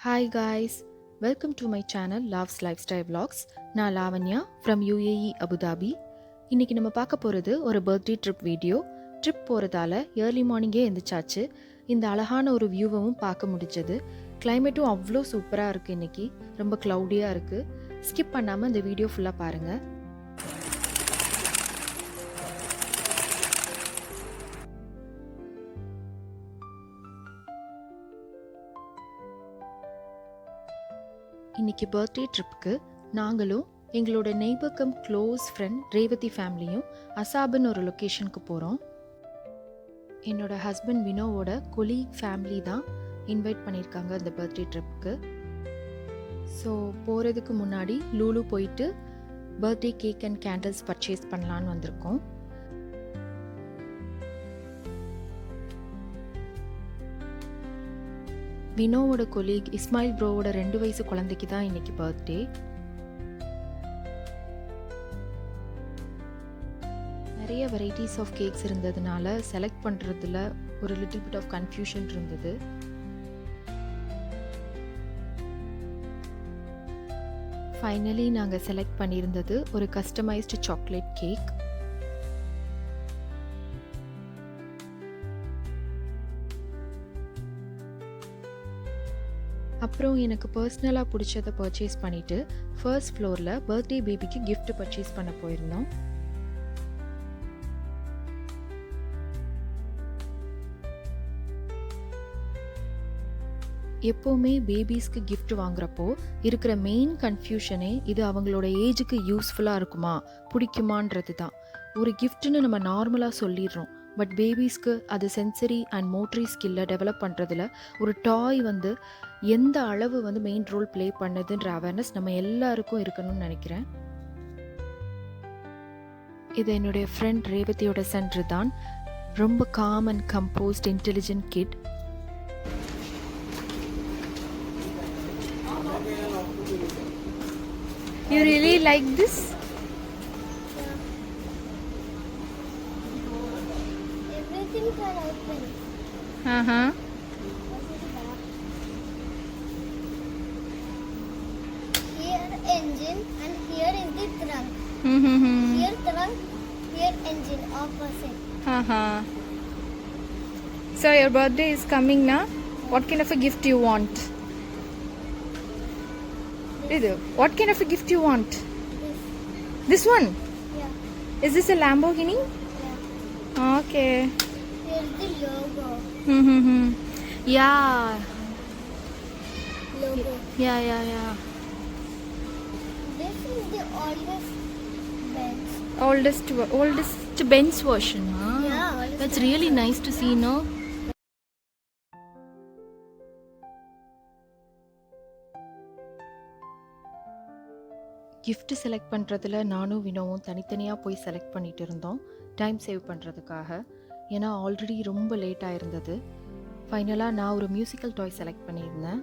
Hi guys, welcome to my channel Love's Lifestyle Vlogs. நான் Lavanya from UAE Abu Dhabi. இன்னைக்கு நம்ம பார்க்க போகிறது ஒரு பர்த்டே ட்ரிப் வீடியோ. ட்ரிப் போகிறதால ஏர்லி மார்னிங்கே எழுந்திரிச்சாச்சு. இந்த அழகான ஒரு வியூவும் பார்க்க முடிஞ்சது. கிளைமேட்டும் அவ்வளோ சூப்பராக இருக்குது இன்னைக்கு. ரொம்ப க்ளவுடியாக இருக்குது. ஸ்கிப் பண்ணாமல் இந்த வீடியோ ஃபுல்லாக பாருங்கள். இன்றைக்கி பர்த்டே ட்ரிப்புக்கு நாங்களும் எங்களோட neighbour come close friend Revathi ஃபேமிலியும் அசாப்னு ஒரு லொக்கேஷனுக்கு போகிறோம். என்னோட ஹஸ்பண்ட் வினோவோட கொலீக் ஃபேமிலி தான் இன்வைட் பண்ணியிருக்காங்க இந்த பர்த்டே ட்ரிப்புக்கு. ஸோ போகிறதுக்கு முன்னாடி லூலு போயிட்டு birthday cake and candles purchase பண்ணலான்னு வந்திருக்கோம். வினோவோட கொலீக் இஸ்மாயில் ப்ரோவோட 2 வயசு குழந்தைக்கு தான் இன்னைக்கு பர்த்டே. நிறைய வெரைட்டிஸ் ஆஃப் கேக்ஸ் இருந்ததுனால செலக்ட் பண்ணுறதுல ஒரு லிட்டில் பிட் ஆஃப் கன்ஃபியூஷன் இருந்தது. ஃபைனலி நாங்கள் செலக்ட் பண்ணியிருந்தது ஒரு கஸ்டமைஸ்டு சாக்லேட் கேக். அப்புறம் எனக்கு பர்சனலாக பிடிச்சதை பர்ச்சேஸ் பண்ணிவிட்டு ஃபர்ஸ்ட் ஃப்ளோரில் பர்த்டே பேபிக்கு கிஃப்ட் பர்ச்சேஸ் பண்ண போயிருந்தோம். எப்போவுமே பேபிஸ்க்கு கிஃப்ட் வாங்குறப்போ இருக்கிற மெயின் கன்ஃபியூஷனே இது அவங்களோட ஏஜுக்கு யூஸ்ஃபுல்லாக இருக்குமா பிடிக்குமான்றது தான். ஒரு கிஃப்ட்னு நம்ம நார்மலாக சொல்லிடுறோம், பட் பேபிஸ்க்கு அது சென்சரி அண்ட் மோட்டரி ஸ்கில்லை டெவலப் பண்ணுறதுல ஒரு டாய் எந்த அளவு மெயின் ரோல் ப்ளே பண்ணுதுன்ற அவேர்னஸ் நம்ம எல்லாருக்கும் இருக்கணும்னு நினைக்கிறேன். இது என்னுடைய ஃப்ரெண்ட் ரேவதியோட சன் ரிதான். ரொம்ப calm and composed intelligent kid. You really like this? Everything can open. Here engine and here is the trunk. Here trunk, here engine opposite. So your birthday is coming now. What kind of a gift you want? What kind of a gift you want? This one? Yeah. Is this a Lamborghini? Yeah. Okay. Here's the logo. Yeah. Logo. Yeah. This is the oldest bench. Oldest Benz version. Huh? Yeah, oldest That's really nice to see, no? Gift select பண்ணுறதுல நானும் வினோவும் தனித்தனியாக போய் select பண்ணிட்டு இருந்தோம், time save பண்ணுறதுக்காக. ஏன்னா already ரொம்ப லேட்டாக இருந்தது. ஃபைனலாக நான் ஒரு மியூசிக்கல் டாய் செலக்ட் பண்ணியிருந்தேன்.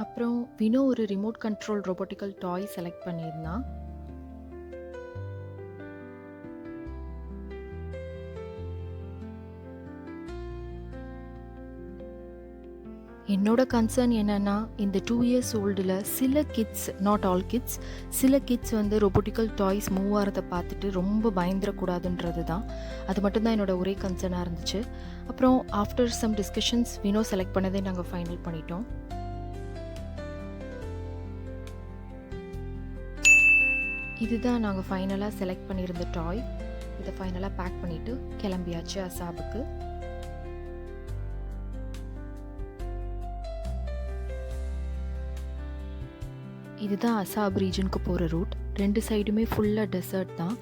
அப்புறம் வினோ ஒரு ரிமோட் கண்ட்ரோல் ரோபோட்டிக்கல் டாய் செலக்ட் பண்ணியிருந்தான். என்னோட கன்சர்ன் என்னன்னா, இந்த 2 years ஓல்டில் சில கிட்ஸ், நாட் ஆல் கிட்ஸ், சில கிட்ஸ் ரொபோட்டிக்கல் டாய்ஸ் மூவ் ஆகிறத பார்த்துட்டு ரொம்ப பயந்துடக்கூடாதுன்றது தான். அது மட்டும்தான் என்னோட ஒரே கன்சர்னாக இருந்துச்சு. அப்புறம் after some discussions Vino select பண்ணதே நாங்கள் ஃபைனல் பண்ணிட்டோம். இதுதான் நாங்கள் ஃபைனலாக செலக்ட் பண்ணியிருந்த டாய். இதை ஃபைனலாக பேக் பண்ணிவிட்டு கிளம்பியாச்சு அசாபுக்கு. இதுதான் அசாப் ரீஜனுக்கு போகிற ரூட். 2 சைடுமே ஃபுல்லாக டெசர்ட் தான்.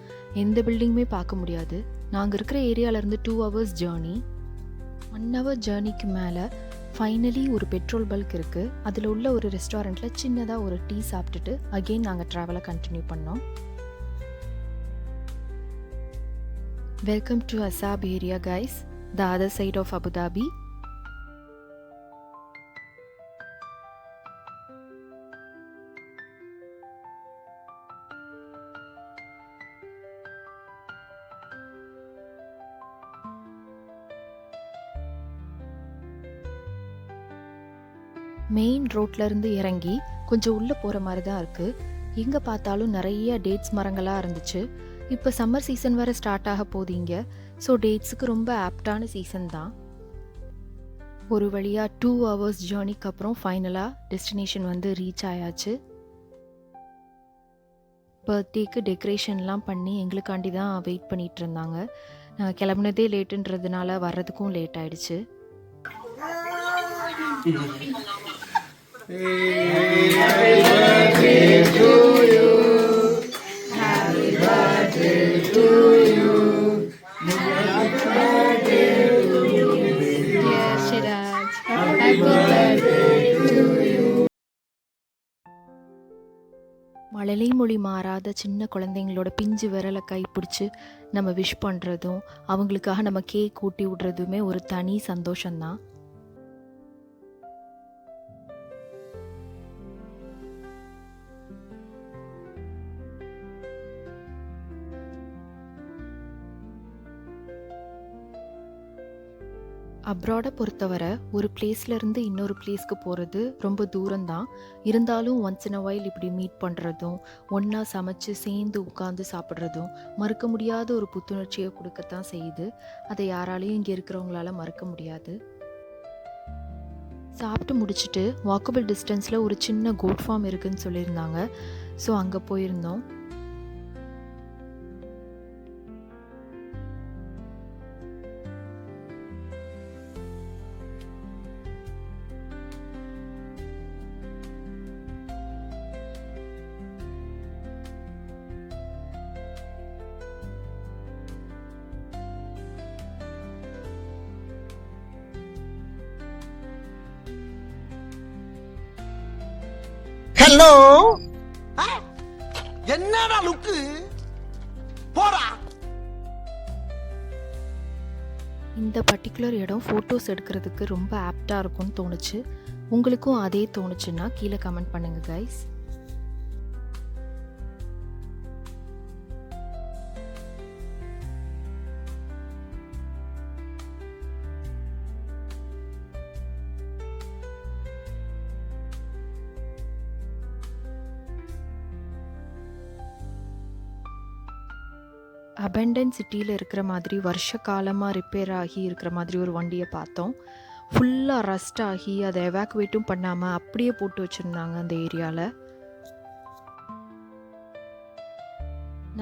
எந்த பில்டிங்குமே பார்க்க முடியாது. நாங்கள் இருக்கிற ஏரியாவிலேருந்து 2 hours ஜேர்னி. 1 hour ஜேர்னிக்கு மேலே ஃபைனலி ஒரு பெட்ரோல் பல்க் இருக்குது. அதில் உள்ள ஒரு ரெஸ்டாரண்ட்டில் சின்னதாக ஒரு டீ சாப்பிட்டுட்டு அகெயின் நாங்கள் ட்ராவலை கண்டினியூ பண்ணோம். Welcome to Asab area guys. the other side of Abu Dhabi. Main ரோட்லேருந்து இறங்கி கொஞ்சம் உள்ளே போகிற மாதிரி தான் இருக்குது. எங்கே பார்த்தாலும் நிறைய டேட்ஸ் மரங்களாக இருந்துச்சு. இப்போ சம்மர் சீசன் வேறு ஸ்டார்ட் ஆக போதீங்க. ஸோ டேட்ஸுக்கு ரொம்ப ஆப்டான சீசன் தான். ஒரு வழியாக 2 hours ஜேர்னிக்கு அப்புறம் ஃபைனலாக டெஸ்டினேஷன் வந்து ரீச் ஆயாச்சு. பர்த்டேக்கு டெக்கரேஷன்லாம் பண்ணி எங்களுக்காண்டி தான் வெயிட் பண்ணிகிட்டு இருந்தாங்க. நாங்கள் கிளம்புனதே லேட்டுன்றதுனால வர்றதுக்கும் லேட் ஆயிடுச்சு. மழலை மொழி மாறாத சின்ன குழந்தைங்களோட பிஞ்சு விரலை கைப்பிடிச்சி நம்ம விஷ் பண்ணுறதும் அவங்களுக்காக நம்ம கேக் ஊட்டி விடுறதுமே ஒரு தனி சந்தோஷம்தான். அப்ராடை பொறுத்தவரை ஒரு பிளேஸ்லேருந்து இன்னொரு பிளேஸ்க்கு போகிறது ரொம்ப தூரம்தான். இருந்தாலும் ஒன்ஸ் இன் அ வைல் இப்படி மீட் பண்ணுறதும் ஒன்றா சமைச்சு சேர்ந்து உட்காந்து சாப்பிட்றதும் மறுக்க முடியாத ஒரு புத்துணர்ச்சியை கொடுக்கத்தான் செய்யுது. அதை யாராலையும் இங்கே இருக்கிறவங்களால மறுக்க முடியாது. சாப்பிட்டு முடிச்சுட்டு வாக்கபிள் டிஸ்டன்ஸில் ஒரு சின்ன கோட் ஃபார்ம் இருக்குதுன்னு சொல்லியிருந்தாங்க. ஸோ அங்கே போயிருந்தோம். ஹலோ, என்னடா லுக்கு போடா. இந்த பர்டிகுலர் இடம் ஃபோட்டோஸ் எடுக்கிறதுக்கு ரொம்ப ஆப்டாக இருக்கும்னு தோணுச்சு. உங்களுக்கும் அதே தோணுச்சுன்னா கீழே கமெண்ட் பண்ணுங்கள் கைஸ். அபெண்டன் சிட்டியில் இருக்கிற மாதிரி வருஷ காலமாக ரிப்பேர் ஆகி இருக்கிற மாதிரி ஒரு வண்டியை பார்த்தோம். ஃபுல்லாக ரஸ்ட் ஆகி அதை எவாக்குவேட்டும் பண்ணாமல் அப்படியே போட்டு வச்சுருந்தாங்க அந்த ஏரியாவில்.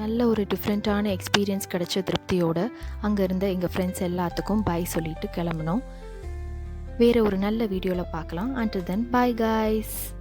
நல்ல ஒரு டிஃப்ரெண்ட்டான எக்ஸ்பீரியன்ஸ் கிடைச்ச திருப்தியோடு அங்கே இருந்த எங்கள் ஃப்ரெண்ட்ஸ் எல்லாத்துக்கும் பை சொல்லிட்டு கிளம்புனோம். வேறு ஒரு நல்ல வீடியோவில் பார்க்கலாம். until then bye guys.